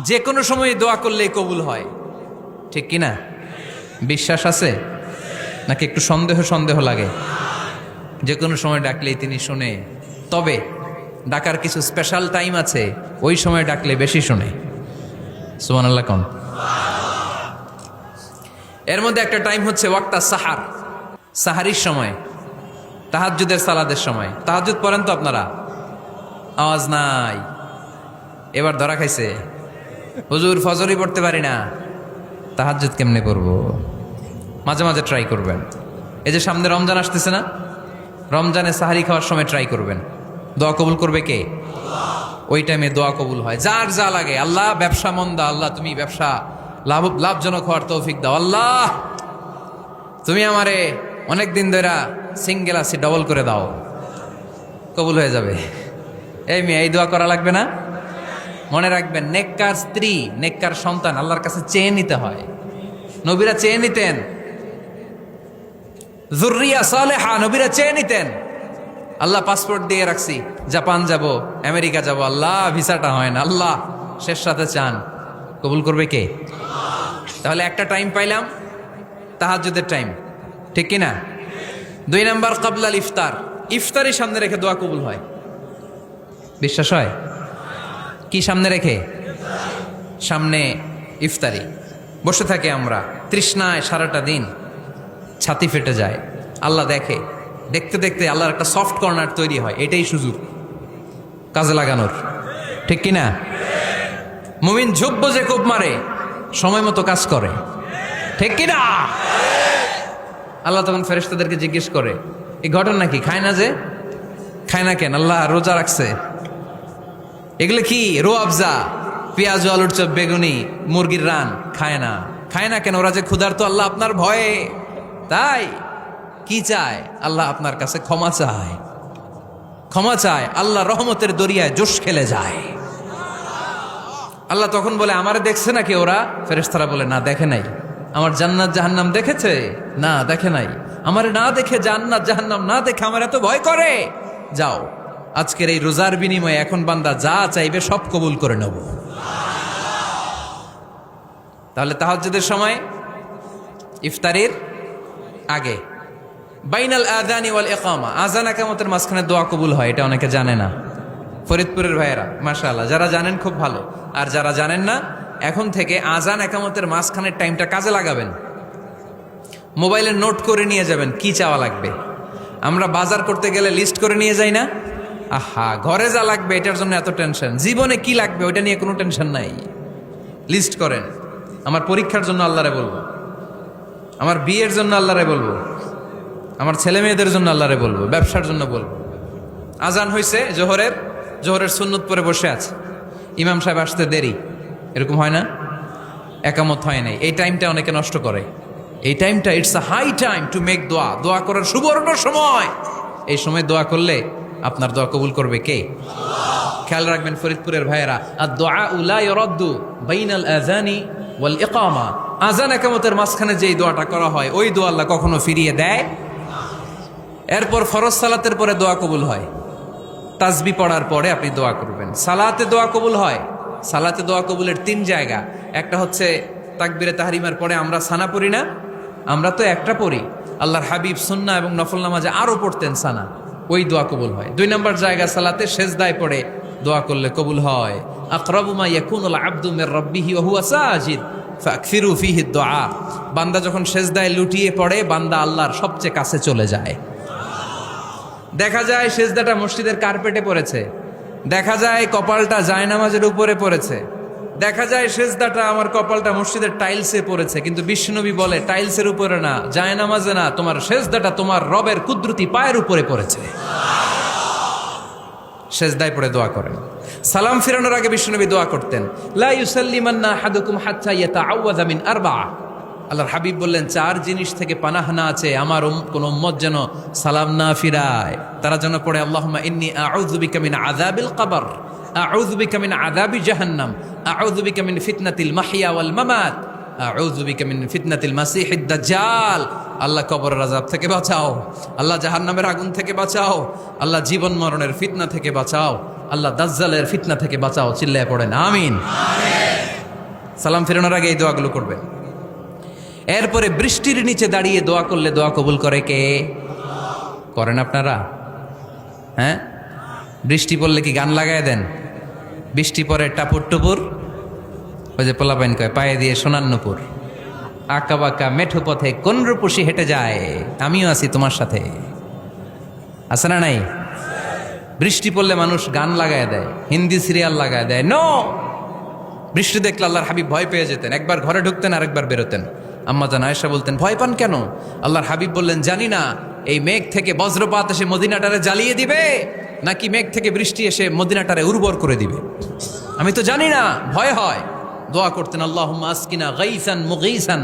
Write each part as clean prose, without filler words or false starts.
যে কোনো সময় দোয়া করলেই কবুল হয়, ঠিক কিনা? বিশ্বাস আছে নাকি একটু সন্দেহ সন্দেহ লাগে? যে কোনো সময় ডাকলেই তিনি শুনে, তবে ডাকার কিছু স্পেশাল টাইম আছে, ওই সময় ডাকলে বেশি শুনে। সুবহানাল্লাহ কোন? এর মধ্যে একটা টাইম হচ্ছে ওয়াক্তা সাহার, সাহারির সময়, তাহাজ্জুদের সালাদের সময়। তাহাজ্জুদ পড়েন তো আপনারা? আওয়াজ নাই, এবার ধরা খাইছে। হুজুর ফজরই পড়তে পারি না, তাহাজ্জুদ কেমনে পড়বো? মাঝে মাঝে ট্রাই করবেন। এই যে সামনে রমজান আসতেছে না, রমজানে সাহারি খাওয়ার সময় ট্রাই করবেন। দোয়া কবুল করবে কে? ওই টাইমে দোয়া কবুল হয়। যার যা লাগে, আল্লাহ ব্যবসা মন্দা, আল্লাহ তুমি ব্যবসা লাভজনক হওয়ার তৌফিক দাও, আল্লাহ তুমি আমারে অনেক দিন ধরে সিঙ্গেল আছি, ডবল করে দাও, কবুল হয়ে যাবে। এই মেয়ে, এই দোয়া করা লাগবে না? মনে রাখবেন, নেককার স্ত্রী, নেককার সন্তান আল্লাহর কাছে চেয়ে নিতে হয়। নবীরা চেয়ে নিতেন, যুররিয়া সালেহা নবীরা চেয়ে নিতেন। আল্লাহ পাসপোর্ট দিয়ে রাখছি, জাপান যাব, আমেরিকা যাব, আল্লাহ ভিসাটা হয় না, আল্লাহ শেষ সাথে চান, কবুল করবে কে? তাহলে একটা টাইম পাইলাম, তাহাজ্জুদের টাইম, ঠিক কিনা? 2 নাম্বার ক্বাবলাল ইফতার, ইফতারি সামনে রেখে দোয়া কবুল হয়। বিশ্বাস হয়? কি সামনে রেখে? সামনে ইফতারি। বসে থাকে আমরা তৃষ্ণায় সারাটা দিন, ছাতি ফেটে যায়। আল্লাহ দেখে, দেখতে দেখতে আল্লাহর একটা সফট কর্নার তৈরি হয়। এটাই সুযোগ কাজে লাগানোর, ঠিক কিনা? মুমিন ঝোপ যে কোপ মারে, সময় মতো কাজ করে, ঠিক কিনা? আল্লাহ তখন ফেরেশতাদেরকে জিজ্ঞেস করে, এই ঘটনা কি? খায় না যে, খায় না কেন? আল্লাহ রোজা রাখছে, এগুলো কি? রো আফজা, পেঁয়াজ, আলুর চপ, বেগুনি, মুরগির রান, খায় না। খায় না কেন? ওরা যে ক্ষুধার্ত, আল্লাহ আপনার ভয়ে। তাই কি চায়? আল্লাহ আপনার কাছে ক্ষমা চায়, ক্ষমা চায়। আল্লাহ রহমতের দরিয়ায় জোশ খেলে যায়। আল্লাহ তখন বলে, আমারে দেখছে নাকি ওরা? ফেরেশতারা বলে, না দেখে নাই। আমার জান্নাত জাহান্নাম দেখেছে? না দেখে নাই। আমারে না দেখে, জান্নাত জাহান্নাম না দেখে আমার এত ভয় করে। যাও, আজকের এই রোজার বিনিময়ে এখন বান্দা যা চাইবে সব কবুল করে নেব। তাহলে তাহাজ্জুদের সময়, ইফতারির আগে, বাইনাল আযানি ওয়াল ইকামা, আযান ইকামতের মাঝখানে দোয়া কবুল হয়। এটা অনেকে জানে না। ফরিদপুরের ভাইয়েরা মাশাআল্লাহ, যারা জানেন খুব ভালো, আর যারা জানেন না, এখন থেকে আযান ইকামতের মাঝখানের টাইমটা কাজে লাগাবেন। মোবাইলে নোট করে নিয়ে যাবেন কি চাওয়া লাগবে। আমরা বাজার করতে গেলে লিস্ট করে নিয়ে যাই না? আহা, ঘরে যা লাগবে এটার জন্য এত টেনশন, জীবনে কি লাগবে ওইটা নিয়ে কোনো টেনশন নাই। লিস্ট করেন। আমার পরীক্ষার জন্য আল্লাহরে বলবো, আমার বিয়ের জন্য আল্লাহরে বলবো, আমার ছেলে মেয়েদের জন্য আল্লাহরে বলবো, ব্যবসার জন্য বলবো। আজান হয়েছে জোহরের, জোহরের সুন্নত পরে বসে আছে, ইমাম সাহেব আসতে দেরি, এরকম হয় না? একামত হয় নাই, এই টাইমটা অনেকে নষ্ট করে। এই টাইমটা it's a high time to make দোয়া, দোয়া করার সুবর্ণ সময়। এই সময় দোয়া করলে আপনার দোয়া কবুল করবে কে? খেয়াল রাখবেন ফরিদপুরের ভাইয়েরা, আর দোয়া লা ইউরাদ্দু বাইনাল আযানি ওয়াল ইকামা, আযান ইকামতের মাঝখানে যেই দোয়াটা করা হয় ওই দোয়া আল্লাহ কখনো ফিরিয়ে দেয়। এরপর ফরজ সালাতের পরে দোয়া কবুল হয়। তাসবিহ পড়ার পরে আপনি দোয়া করবেন। সালাতে দোয়া কবুল হয়। সালাতে দোয়া কবুলের 3 জায়গা। একটা হচ্ছে তাকবীরে তাহরিমার পরে আমরা সানা পড়ি না, আমরা তো একটা পড়ি। আল্লাহর হাবিব সুন্নাহ এবং নফল নামাজে আরো পড়তেন সানা, ওই দোয়া কবুল হয়। 2 নম্বর জায়গা সালাতে সেজদায় পড়ে দোয়া করলে কবুল হয়। আকরাবু মা ইয়াকুনুল আবদু মির রাব্বিহি ওয়া হুয়া সাজিদ ফাকসিরু ফিহি দুআ, বান্দা যখন সেজদায় লুটিয়ে পড়ে বান্দা আল্লাহর সবচেয়ে কাছে চলে যায়। দেখা যায় সেজদাটা মসজিদের কার্পেটে পড়েছে, দেখা যায় কপালটা জায়নামাজের উপরে পড়েছে, দেখা যায় সেজদাটা আমার কপালটা মসজিদের টাইলসে পড়েছে, কিন্তু বিশ্বনবী বলে টাইলসের উপরে না, জায়নামাজে না, তোমার সেজদাটা তোমার রবের কুদরতি পায়ের উপরে পড়েছে। সেজদায় পড়ে দোয়া করেন। সালাম ফিরানোর আগে বিশ্বনবী দোয়া করতেন, লা ইউসাল্লিমান্না আহাদুকুম হাত্তা ইয়াতাআওয়াযা মিন আরবা'a। আল্লাহর হাবিব বললেন 4 জিনিস থেকে পানাহানা আছে, আমার কোন উম্মত যেন সালাম না ফিরায়। তারা যেন পড়ে, আল্লাহুম্মা ইন্নী আউযু বিকা মিন আযাবিল কবর, আউযু বিকা মিন আযাবি জাহান্নাম, আউযু বিকা মিন ফিতনাতিল মাহইয়া ওয়াল মামাত, আউযু বিকা মিন ফিতনাতিল মাসিহিদ দাজ্জাল। আল্লাহ কবরের আযাব থেকে বাঁচাও, আল্লাহ জাহান্নামের আগুন থেকে বাঁচাও, আল্লাহ জীবন মরণের ফিতনা থেকে বাঁচাও, আল্লাহ দাজ্জালের ফিতনা থেকে বাঁচাও। চিল্লায়ে পড়েন আমিন। সালাম ফেরানোর আগে এই দোয়াগুলো করবেন। এরপরে বৃষ্টির নিচে দাঁড়িয়ে দোয়া করলে দোয়া কবুল করে কে? করেন আপনারা? হ্যাঁ, বৃষ্টি পড়লে কি গান লাগায় দেন? বৃষ্টি পরে টাপুর টুপুর, ওই যে পোলাপাইন কয় পায়ে দিয়ে সোনার নুপুর, আঁকা বাঁকা মেঠো পথে কোন রূপসী হেঁটে যায়, আমিও আছি তোমার সাথে। আছে না নাই? বৃষ্টি পড়লে মানুষ গান লাগায় দেয়, হিন্দি সিরিয়াল লাগায় দেয়। নো, বৃষ্টি দেখলে আল্লাহর হাবিব ভয় পেয়ে যেতেন, একবার ঘরে ঢুকতেন আরেকবার বেরোতেন। আম্মা জান আয়েশা বলতেন, ভয় পান কেন? আল্লাহর হাবিব বললেন, জানি না এই মেঘ থেকে বজ্রপাত এসে মদিনাটারে জ্বালিয়ে দিবে নাকি মেঘ থেকে বৃষ্টি এসে মদিনাটারে উর্বর করে দিবে, আমি তো জানি না, ভয় হয়। দোয়া করতেন, আল্লাহুম্মা আসকিনা গাইসান মুগীসান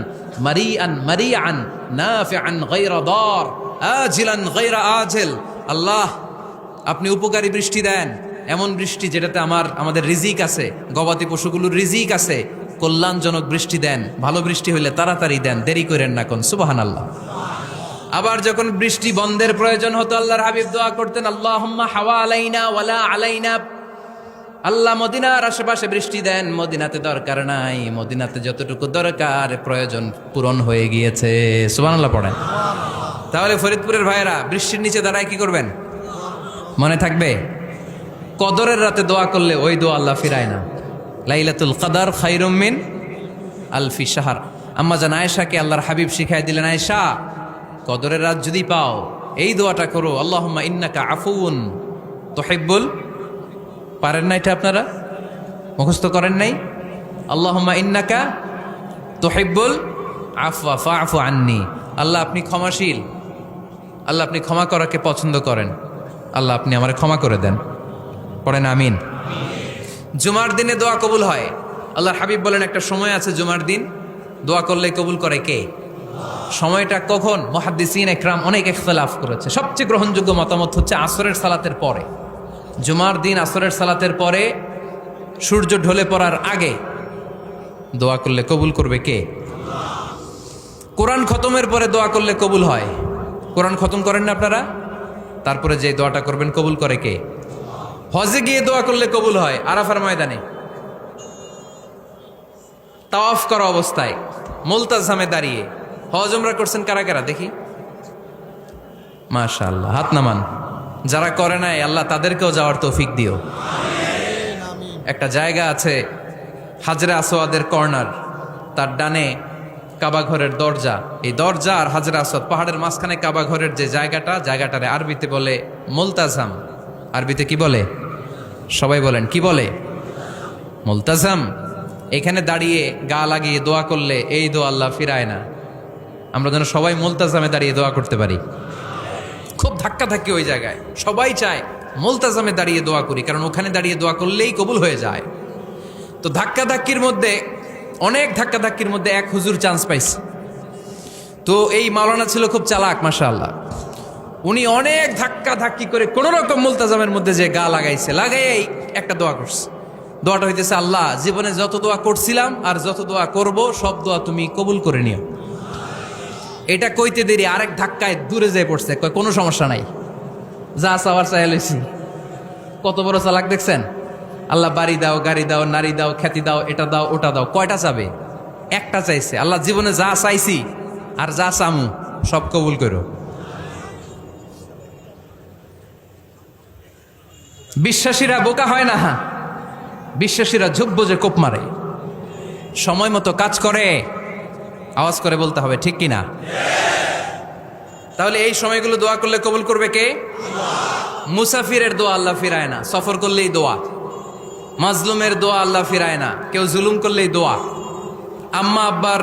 মারিআন মারিআন নাফিআন গায়রা দার আজিলান গায়রা আজিল। আল্লাহ, আপনি উপকারী বৃষ্টি দেন, এমন বৃষ্টি যেটাতে আমাদের রিজিক আছে, গবাদি পশুগুলোর রিজিক আছে, কল্যাণজনক বৃষ্টি দেন, ভালো বৃষ্টি হইলে তাড়াতাড়ি দেন, দেরি করেন না কোন। সুবহানাল্লাহ। আবার যখন বৃষ্টি বন্ধের প্রয়োজন হতো আল্লাহর হাবিব দোয়া করতেন, আল্লাহুম্মা হাওয়া আলাইনা ওয়ালা আলাইনা। আল্লাহ মদিনার আশেপাশে বৃষ্টি দেন, মদিনাতে দরকার নাই, মদিনাতে যতটুকু দরকার প্রয়োজন পূরণ হয়ে গিয়েছে। সুবহানাল্লাহ পড়েন। তাহলে ফরিদপুরের ভাইয়েরা বৃষ্টির নিচে দাঁড়ায় কি করবেন? মনে থাকবে, কদরের রাতে দোয়া করলে ওই দোয়া আল্লাহ ফিরায় না। লাইলাতুল কদর খায়রুম মিন আলফি শাহর। আম্মা জান আয়েশাকে আল্লাহর হাবিব শিখাই দিলেন, আয়েশা, কদরের রাত যদি পাও এই দোয়াটা করো, আল্লাহুম্মা ইন্নাকা আফুউন তুহিব্বুল। পারেন না এটা? আপনারা মুখস্থ করেন নাই? আল্লাহুম্মা ইন্নাকা তুহিব্বুল আফওয়া ফাআফু আন্নি। আল্লাহ আপনি ক্ষমাশীল, আল্লাহ আপনি ক্ষমা করাকে পছন্দ করেন, আল্লাহ আপনি আমারে ক্ষমা করে দেন। পড়েন আমিন। জুমার দিনে দোয়া কবুল হয়। আল্লাহর হাবিব বলেন, একটা সময় আছে জুমার দিন দোয়া করলে কবুল করে কে? সময়টা কখন? মুহাদ্দিসিন ইকরাম অনেক ইখতিলাফ করেছে। সবচেয়ে গ্রহণযোগ্য মতামত হচ্ছে আসরের সালাতের পরে। জুমার দিন আসরের সালাতের পরে সূর্য ঢলে পড়ার আগে দোয়া করলে কবুল করবে কে? কোরআন খতমের পরে দোয়া করলে কবুল হয়। কোরআন খতম করেন না আপনারা? তারপরে যে দোয়াটা করবেন কবুল করে কে? হজে গিয়ে দোয়া করলে কবুল হয়। আরাফার ময়দানে তাওয়াফ করা অবস্থায় মুলতাজামে দাঁড়িয়ে। হজ উমরা করছেন কারা কারা দেখি? মাশাআল্লাহ, হাত নামান। যারা করে নাই আল্লাহ তাদেরকেও যাওয়ার তৌফিক দিও। একটা জায়গা আছে হাজরে আসওয়াদের কর্নার, তার ডানে কাবা ঘরের দরজা। এই দরজা আর হাজরে আসওয়াদ, পাহাড়ের মাঝখানে কাবা ঘরের যে জায়গাটারে আরবিতে বলে মুলতাজাম। আরবিতে কি বলে? সবাই বলেন, কি বলে? মুলতাজাম। এখানে দাঁড়িয়ে গা লাগিয়ে দোয়া করলে এই দোয়া আল্লাহ ফিরায় না। আমরা যেন সবাই মুলতাজামে দাঁড়িয়ে দোয়া করতে পারি। খুব ধাক্কা ধাক্কি ওই জায়গায়, সবাই চায় মুলতাজামে দাঁড়িয়ে দোয়া করি, কারণ ওখানে দাঁড়িয়ে দোয়া করলেই কবুল হয়ে যায়। তো ধাক্কা ধাক্কির মধ্যে, অনেক ধাক্কা ধাক্কির মধ্যে এক হুজুর চান্স পাইছে। তো এই মাওলানা ছিল খুব চালাক, মাশাআল্লাহ। উনি অনেক ধাক্কা ধাক্কি করে কোন রকম মুলতাজামের মধ্যে যে গা লাগাইছে, লাগাই একটা দোয়া করছে। দোয়াটা হইতেছে, আল্লাহ জীবনে যত দোয়া করছিলাম আর যত দোয়া করব সব দোয়া তুমি কবুল করে নিও। এটা কইতে দেরি আরেক ধাক্কায় দূরে যেয়ে পড়ছে, কয় কোনো সমস্যা নাই, যা চাওয়ার চাই লইছি। কত বড় চালাক দেখছেন? আল্লাহ বাড়ি দাও, গাড়ি দাও, নারী দাও, খ্যাতি দাও, এটা দাও, ওটা দাও। কয়টা চাবে? একটা চাইছে। আল্লাহ জীবনে যা চাইছি আর যা চামু সব কবুল করো। বিশ্বাসীরা বোকা হয় না, বিশ্বাসীরা ঝুব্ব যে কোপ মারে, সময় মতো কাজ করে। আওয়াজ করে বলতে হবে, ঠিক কিনা? তাহলে এই সময়গুলো দোয়া করলে কবুল করবে কে? মুসাফিরের দোয়া আল্লাহ ফিরায় না, সফর করলেই দোয়া। মাজলুমের দোয়া আল্লাহ ফিরায় না, কেউ জুলুম করলেই দোয়া। আম্মা আব্বার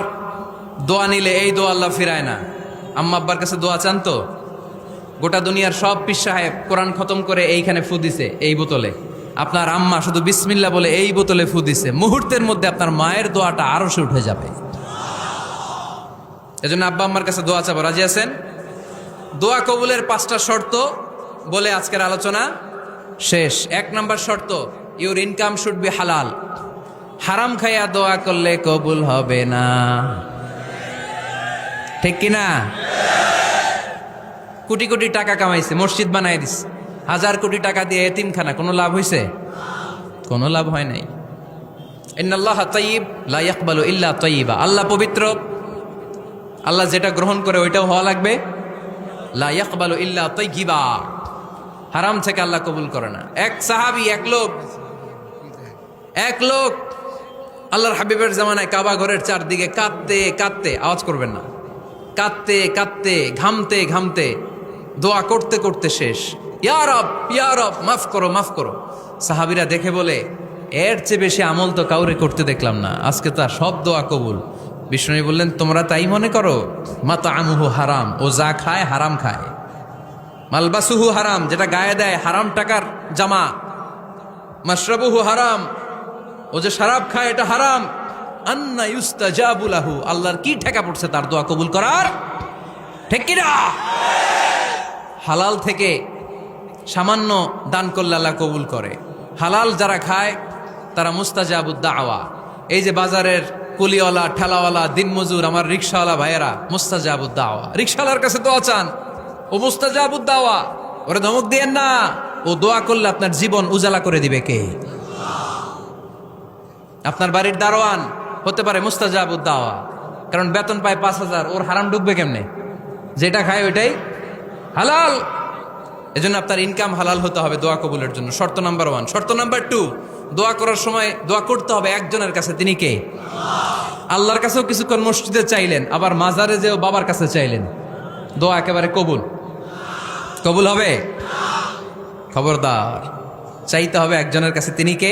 দোয়া নিলে এই দোয়া আল্লাহ ফিরায় না। আম্মা আব্বার কাছে দোয়া চান তো? গোটা দুনিয়ার সব পীর সাহেব কোরআন খতম করে এইখানে ফু দিছে, এই বোতলে। আপনার আম্মা শুধু বিসমিল্লাহ বলে এই বোতলে ফু দিছে, মুহূর্তের মধ্যে আপনার মায়ের দোয়াটা আরশে উঠে যাবে। এজন্য আব্বা আম্মার কাছে দোয়া চাবো, রাজি আছেন? দোয়া কবুলের 5টা শর্ত বলে আজকের আলোচনা শেষ। 1 নম্বর শর্ত, ইউর ইনকাম শুড বি হালাল। হারাম খাইয়া দোয়া করলে কবুল হবে না, ঠিক কিনা? কোটি কোটি টাকা কামাইছে, মসজিদ বানাই দিছে, 1000 কোটি টাকা দিয়ে এতিমখানা, কোনো লাভ হইছে? কোনো লাভ হয় নাই। ইন্নাল্লাহা তাইয়্যিব লা ইয়াকবালু ইল্লা তাইয়্যিবা, আল্লাহ পবিত্র, আল্লাহ যেটা গ্রহণ করে ওইটাও হওয়া লাগবে। লা ইয়াকবালু ইল্লা তাইয়্যিবা, হারাম থেকে আল্লাহ কবুল করে না। এক সাহাবী, এক লোক আল্লাহর হাবিবের জামানায় কাবা ঘরের চারদিকে কাঁদতে কাঁদতে, আওয়াজ করবেন না, কাঁদতে কাঁদতে, ঘামতে ঘামতে, দোয়া করতে করতে শেষ। ইয়া রব, ইয়া রব, মাফ করো, মাফ করো। সাহাবীরা দেখে বলে, এর চেয়ে বেশি আমল তো কাউরে করতে দেখলাম না, আজকে তার সব দোয়া কবুল। বিষ্ণু বললেন, তোমরা তাই মনে করো? মাতআমুহু হারাম, ও যা খায় হারাম খায়। মালবাসুহু হারাম, যেটা গায়ে দেয় হারাম টাকার জামা। মাশরাবুহু হারাম, ও যে শরাব খায় এটা হারাম। আন্না ইউস্তাজাবু লাহু, আল্লাহর কি ঠেকা পড়ছে তার দোয়া কবুল করার? ঠিক কি না? হালাল থেকে সামান্য দান করলে আল্লাহ কবুল করে। হালাল যারা খায় তারা মুস্তাজাবুদ দাওয়া। এই যে বাজারের কুলিওয়ালা, ঠেলাওয়ালা, দিনমজুর, আমার রিকশাওয়ালা ভাইয়েরা, মুস্তাজাবুদ দাওয়া। রিকশাওয়ালার কাছে দোয়া চান, ও মুস্তাজাবুদ দাওয়া, ওরে ধমক দিয়েন না। ও দোয়া করলে আপনার জীবন উজালা করে দিবে কে? আপনার বাড়ির দারোয়ান হতে পারে মুস্তাজাবুদ দাওয়া, কারণ বেতন পায় 5,000, ওর হারাম ঢুকবে কেমনে? যেটা খায় ওইটাই হালাল। এজন্য আপনার ইনকাম হালাল হতে হবে দোয়া কবুলের জন্য। শর্ত নাম্বার 1। শর্ত নাম্বার 2, দোয়া করার সময় দোয়া করতে হবে একজনের কাছে, তিনি কে? আল্লাহর কাছেও কিছুক্ষণ মসজিদে চাইলেন, আবার মাজারে যেও বাবার কাছে চাইলেন, দোয়া একেবারে কবুল? কবুল হবে? খবরদার, চাইতে হবে একজনের কাছে, তিনি কে?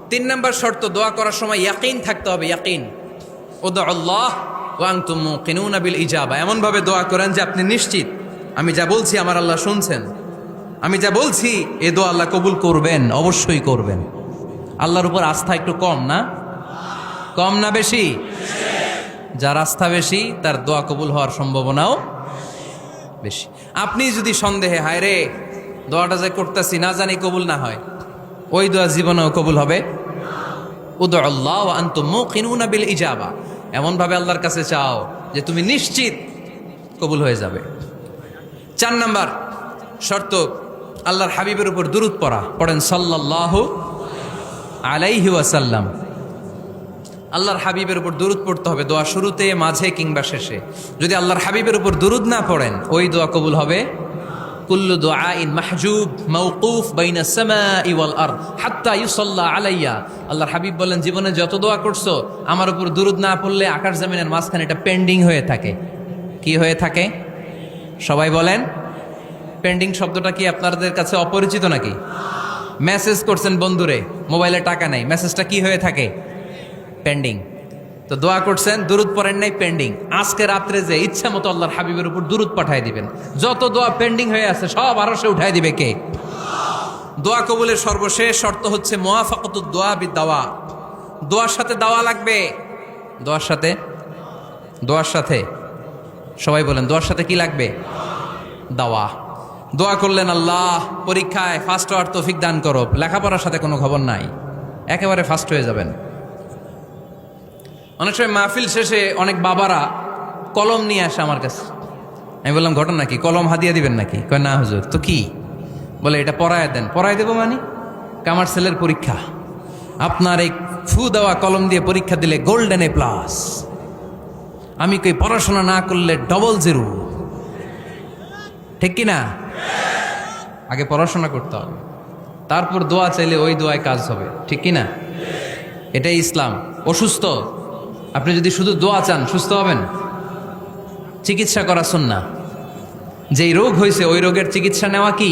3 নাম্বার শর্ত, দোয়া করার সময় ইয়াকিন থাকতে হবে। ইয়াকিন, উদউ আল্লাহ ওয়া আনতুম মুকিনুনা বিল ইজাবা, এমন ভাবে দোয়া করেন যে আপনি নিশ্চিত আমি যা বলছি আমার আল্লাহ শুনছেন, আমি যা বলছি এ দোয়া আল্লাহ কবুল করবেন, অবশ্যই করবেন। আল্লাহর উপর আস্থা একটু কম না? কম না বেশি? যার আস্থা বেশি তার দোয়া কবুল হওয়ার সম্ভাবনাও বেশি। আপনি যদি সন্দেহে, হায় রে দোয়াটা যে করতেছি না জানি কবুল না হয়, ওই দোয়া জীবনেও কবুল হবে? উদউ আল্লাহ ওয়া আনতুম মুকিনুনা বিল ইজাবা, এমন ভাবে আল্লাহর কাছে চাও যে তুমি নিশ্চিত কবুল হয়ে যাবে। 4 নাম্বার শর্ত, আল্লাহর হাবিবের উপর দুরূদ পড়া। পড়েন সাল্লাল্লাহু আলাইহি ওয়াসাল্লাম। আল্লাহর হাবিবের উপর দুরূদ পড়তে হবে দোয়া শুরুতে, মাঝে কিংবা শেষে। যদি আল্লাহর হাবিবের উপর দুরূদ না পড়েন, ওই দোয়া কবুল হবে? কুল্লু দুআইন মাহজুব মাওকুফ বাইনা সামাই ওয়াল আরদ হাত্তা ইউসাল্লা আলাইয়া। আল্লাহর হাবিব বলেন, জীবনে যত দোয়া করছো আমার উপর দুরূদ না পড়লে আকাশ জমিনের মাঝখানে এটা পেন্ডিং হয়ে থাকে। কি হয়ে থাকে? সবাই বলেন। পেন্ডিং শব্দটা কি আপনাদের কাছে অপরিচিত নাকি? মেসেজ করছেন বন্ধুরে, মোবাইলে টাকা নাই, মেসেজটা কি হয়ে থাকে? পেন্ডিং। তো দোয়া করছেন, দুরূদ পড়েন নাই, পেন্ডিং। আজকে রাত্রে যে ইচ্ছা মতো আল্লাহর হাবিবের উপর দুরূদ পাঠায় দিবেন, যত দোয়া পেন্ডিং হয়ে আছে সব আরশে উঠায় দিবে কে? দোয়া কবুলের সর্বশেষ শর্ত হচ্ছে মুওয়াফাকাতুদ দোয়া বিদ-দাওয়া। দোয়ার সাথে দাওয়া লাগবে। দোয়ার সাথে সবাই বলেন, দোয়ার সাথে কি লাগবে? দাওয়া। দোয়া করলেন, আল্লাহ পরীক্ষায় ফার্স্ট হওয়ার তৌফিক দান করো, লেখাপড়ার সাথে কোনো খবর নাই, একেবারে ফার্স্ট হয়ে যাবেন। অনেক সময় মাহফিল শেষে অনেক বাবারা কলম নিয়ে আসে আমার কাছে। আমি বললাম, ঘটনা কি? কলম হাদিয়া দিবেন নাকি? কয় না হুজুর। তো কি? বলে, এটা পড়ায় দেন। পড়ায় দেবো মানে? কামার ছেলের পরীক্ষা, আপনার এই ফু দেওয়া কলম দিয়ে পরীক্ষা দিলে গোল্ডেন এ প্লাস। আমি কই, পড়াশোনা না করলে ডবল জিরো। ঠিক কি না? আগে পড়াশোনা করতে হবে, তারপর দোয়া চাইলে ওই দোয়ায় কাজ হবে। ঠিক কি না? এটাই ইসলাম। অসুস্থ, আপনি যদি শুধু দোয়া চান সুস্থ হবেন? চিকিৎসা করা সুন্নাহ। যেই রোগ হয়েছে ওই রোগের চিকিৎসা নেওয়া কি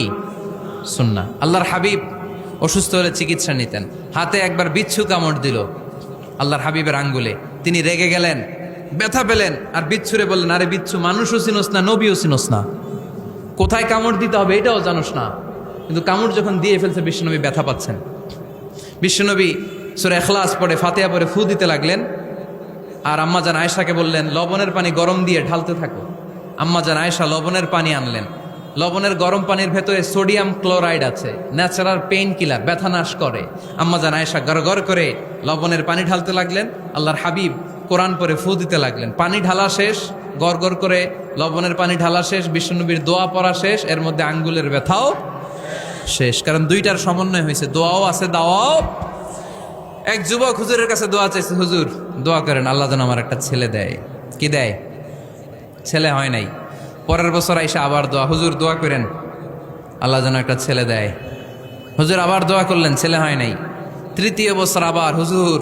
সুন্নাহ। আল্লাহর হাবিব অসুস্থ হলে চিকিৎসা নিতেন। হাতে একবার বিচ্ছু কামড় দিল আল্লাহর হাবিবের আঙ্গুলে, তিনি রেগে গেলেন, ব্যথা পেলেন, আর বিচ্ছুরে বললেন, আরে বিচ্ছু, মানুষও চিনোস না, নবীও চিনোস না, কোথায় কামড় দিতে হবে এটাও জানোস না। কিন্তু কামড় যখন দিয়ে ফেলছে, বিশ্বনবী ব্যথা পাচ্ছেন। বিশ্বনবী সূরা ইখলাস পড়ে, ফাতিহা পড়ে ফু দিতে লাগলেন। আর আম্মাজান আয়েশাকে বললেন, লবণের পানি গরম দিয়ে ঢালতে থাকো। আম্মাজান আয়েশা লবণের পানি আনলেন। লবণের গরম পানির ভেতরে সোডিয়াম ক্লোরাইড আছে, ন্যাচারাল পেইন কিলার, ব্যথা নাশ করে। আম্মাজান আয়েশা গড় করে লবণের পানি ঢালতে লাগলেন। আল্লাহর হাবিব কোরআন পরে ফু দিতে লাগলেন। পানি ঢালা শেষ, গড় করে লবণের পানি ঢালা শেষ, বিশ্বনবীর দোয়া পড়া শেষ, এর মধ্যে আঙ্গুলের ব্যথাও শেষ। কারণ দুইটার সমন্বয় হয়েছে, দোয়াও আছে, দাওয়াও। এক যুবক হুজুরের কাছে দোয়া চাইছে, হুজুর দোয়া করেন আল্লাহ যেন আমার একটা ছেলে দেয়। কি দেয়? ছেলে হয় নাই। পরের বছর আইসা আবার দোয়া, হুজুর দোয়া করেন আল্লাহ যেন একটা ছেলে দেয়। হুজুর আবার দোয়া করলেন, ছেলে হয় নাই। তৃতীয় বছর আবার, হুজুর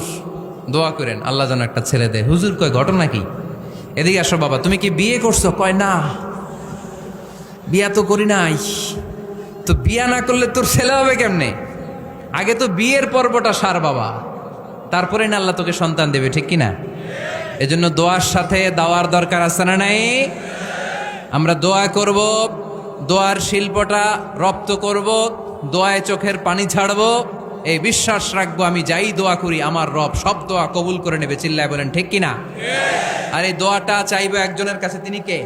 দোয়া করেন আল্লাহ যেন একটা ছেলে দেয়। হুজুর কয় ঘটনা কি? এদিকে আসো বাবা, তুমি কি বিয়ে করছো? কয় না, বিয়া তো করি নাই। তো বিয়া না করলে তোর ছেলে হবে কেমনে? আগে তো বিয়ের পর্বটা সার বাবা, তারপরে না আল্লাহ তোকে সন্তান দেবে, ঠিক কিনা? এজন্য দোয়ার সাথে দাওয়ার দরকার আছে না নাই? আমরা দোয়া করব, দোয়ার শিল্পটা রপ্ত করব, দোয়ায় চোখের পানি ছাড়বো, এই বিশ্বাস রাখবো আমি যাই দোয়া করি আমার রব সব দোয়া কবুল করে নেবে। চিল্লায় বলেন ঠিক কিনা? আর এই দোয়াটা চাইবো একজনের কাছে, তিনি কে?